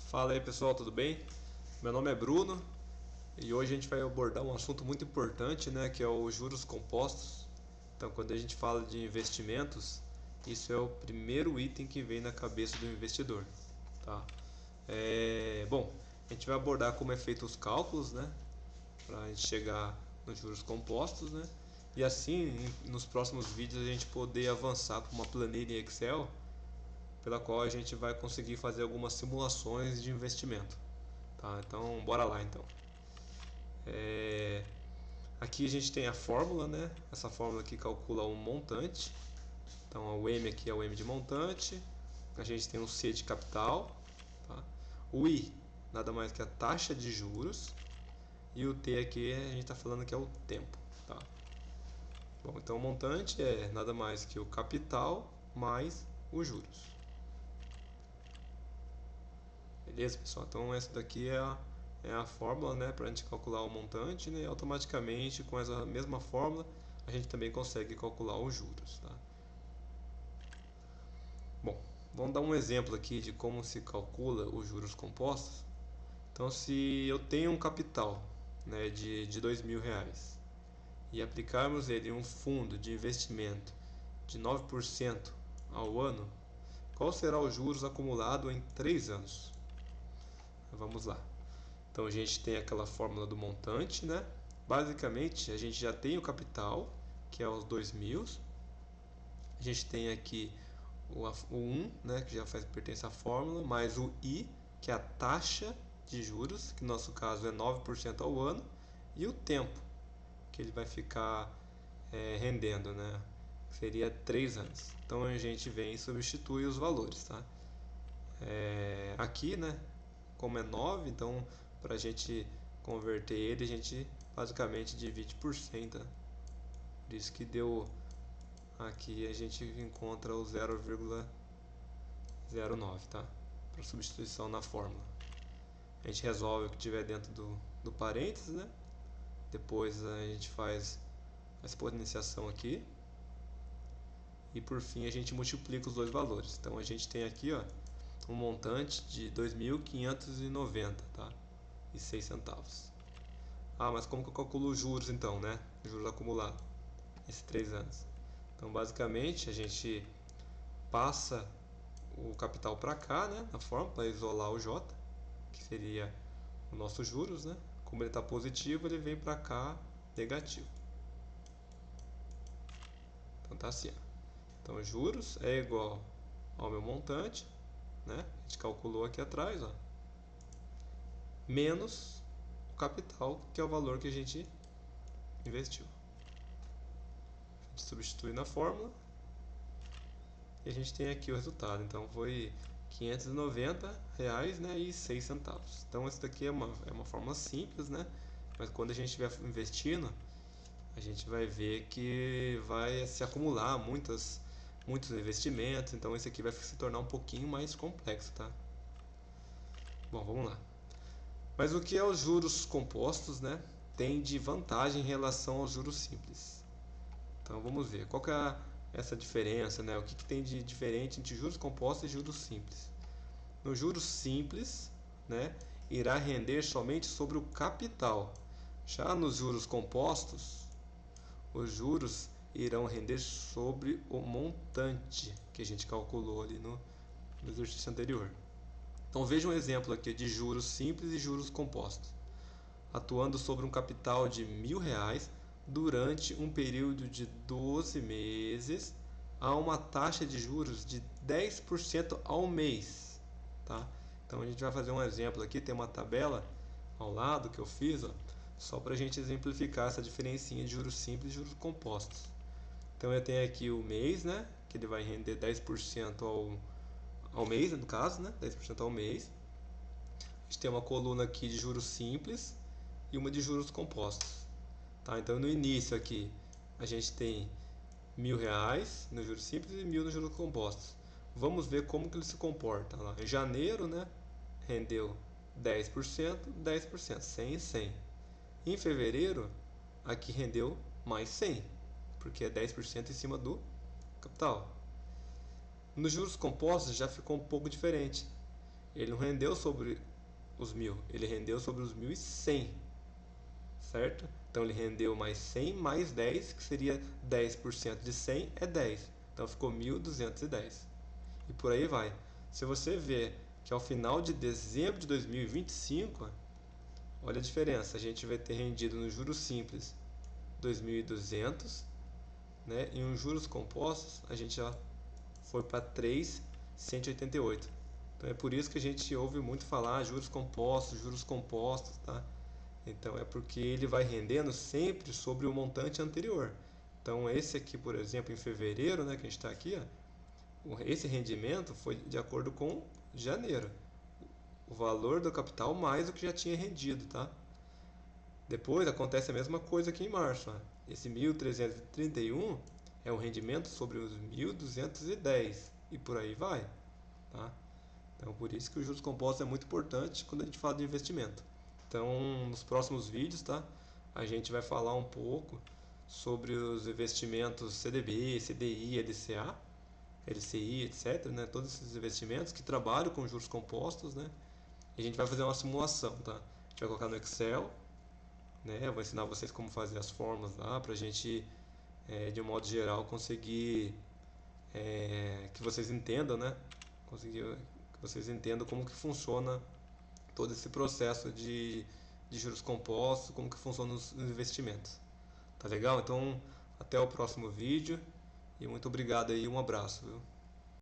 Fala aí pessoal, tudo bem? Meu nome é Bruno e hoje a gente vai abordar um assunto muito importante, né, que é os juros compostos. Então, quando a gente fala de investimentos, isso é o primeiro item que vem na cabeça do investidor, tá? Bom, a gente vai abordar como é feito os cálculos, né, para a gente chegar nos juros compostos, né? E assim, nos próximos vídeos a gente poder avançar para uma planilha em Excel pela qual a gente vai conseguir fazer algumas simulações de investimento. Tá, então bora lá então. É, Aqui a gente tem a fórmula, né? Essa fórmula aqui calcula um montante. Então o M aqui é o M de montante. A gente tem o C de capital. Tá? O I nada mais que a taxa de juros. E o T aqui a gente está falando que é o tempo. Tá? Bom, então o montante é nada mais que o capital mais os juros. Beleza, pessoal? Então essa daqui é a fórmula, né, para a gente calcular o montante, né, e automaticamente com essa mesma fórmula a gente também consegue calcular os juros. Tá? Bom, vamos dar um exemplo aqui de como se calcula os juros compostos. Então, se eu tenho um capital, né, de R$ 2.000 e aplicarmos ele em um fundo de investimento de 9% ao ano, qual será os juros acumulado em 3 anos? Vamos lá. Então a gente tem aquela fórmula do montante, né? Basicamente a gente já tem o capital, que é os 2.000. A gente tem aqui o 1, né, que já faz pertence à fórmula, mais o I, que é a taxa de juros, que no nosso caso é 9% ao ano, e o tempo que ele vai ficar rendendo, né? Seria 3 anos. Então a gente vem e substitui os valores, tá? Aqui, né, como é 9, então para a gente converter ele, a gente basicamente divide por 100, tá? Por isso que deu aqui, a gente encontra o 0,09, tá? Para substituição na fórmula. A gente resolve o que tiver dentro do parênteses, né? Depois a gente faz a exponenciação aqui. E por fim a gente multiplica os dois valores. Então a gente tem aqui, ó, um montante de 2.590, tá? E 6 centavos. Ah, mas como que eu calculo os juros então, né? Juros acumulados esses 3 anos. Então, basicamente, a gente passa o capital para cá, né? Na forma para isolar o J, que seria o nosso juros, né? Como ele está positivo, ele vem para cá negativo. Então tá assim. Então, juros é igual ao meu montante, né? A gente calculou aqui atrás, ó, menos o capital, que é o valor que a gente investiu. A gente substitui na fórmula e a gente tem aqui o resultado. Então foi R$ 590, né, e 6 centavos. Então essa daqui é uma fórmula simples, né? Mas quando a gente estiver investindo, a gente vai ver que vai se acumular muitos investimentos. Então esse aqui vai se tornar um pouquinho mais complexo, tá? Bom, vamos lá. Mas o que é os juros compostos, né? Tem de vantagem em relação aos juros simples. Então vamos ver qual que é essa diferença, né? O que tem de diferente entre juros compostos e juros simples. No juros simples, né, irá render somente sobre o capital. Já nos juros compostos, os juros irão render sobre o montante que a gente calculou ali no exercício anterior. Então veja um exemplo aqui de juros simples e juros compostos. Atuando sobre um capital de R$ 1.000 durante um período de 12 meses a uma taxa de juros de 10% ao mês. Tá? Então a gente vai fazer um exemplo aqui, tem uma tabela ao lado que eu fiz, ó, só para a gente exemplificar essa diferencinha de juros simples e juros compostos. Então eu tenho aqui o mês, né, que ele vai render 10% ao mês, no caso, né, 10% ao mês. A gente tem uma coluna aqui de juros simples e uma de juros compostos. Tá? Então no início aqui a gente tem R$ 1.000 no juros simples e 1.000 no juros compostos. Vamos ver como que ele se comporta. Lá. Em janeiro, né, rendeu 10%, 10%, 100 e 100. Em fevereiro, aqui rendeu mais 100, porque é 10% em cima do capital. Nos juros compostos já ficou um pouco diferente. ele não rendeu sobre os 1.000, ele rendeu sobre os 1.100, certo? Então ele rendeu mais 100 mais 10, que seria 10% de 100 é 10. Então ficou 1.210. E por aí vai. Se você ver que ao final de dezembro de 2025, olha a diferença, a gente vai ter rendido no juros simples 2.200, né? E os juros compostos a gente já foi para 3.188. Então é por isso que a gente ouve muito falar juros compostos, tá? Então é porque ele vai rendendo sempre sobre o montante anterior. Então esse aqui, por exemplo, em fevereiro, né, que a gente está aqui, ó, esse rendimento foi de acordo com janeiro. O valor do capital mais o que já tinha rendido, tá? Depois acontece a mesma coisa aqui em março. Ó. Esse 1.331 é o rendimento sobre os 1.210 e por aí vai, tá? Então por isso que o juros compostos é muito importante quando a gente fala de investimento. Então nos próximos vídeos, tá? A gente vai falar um pouco sobre os investimentos CDB, CDI, LCA, LCI, etc, né? Todos esses investimentos que trabalham com juros compostos, né? E a gente vai fazer uma simulação, tá? A gente vai colocar no Excel, né? Eu vou ensinar vocês como fazer as fórmulas lá para a gente, de um modo geral, conseguir que vocês entendam, né? Conseguir que vocês entendam como que funciona todo esse processo de juros compostos, como que funciona os investimentos. Tá legal? Então, até o próximo vídeo e muito obrigado aí, um abraço, viu?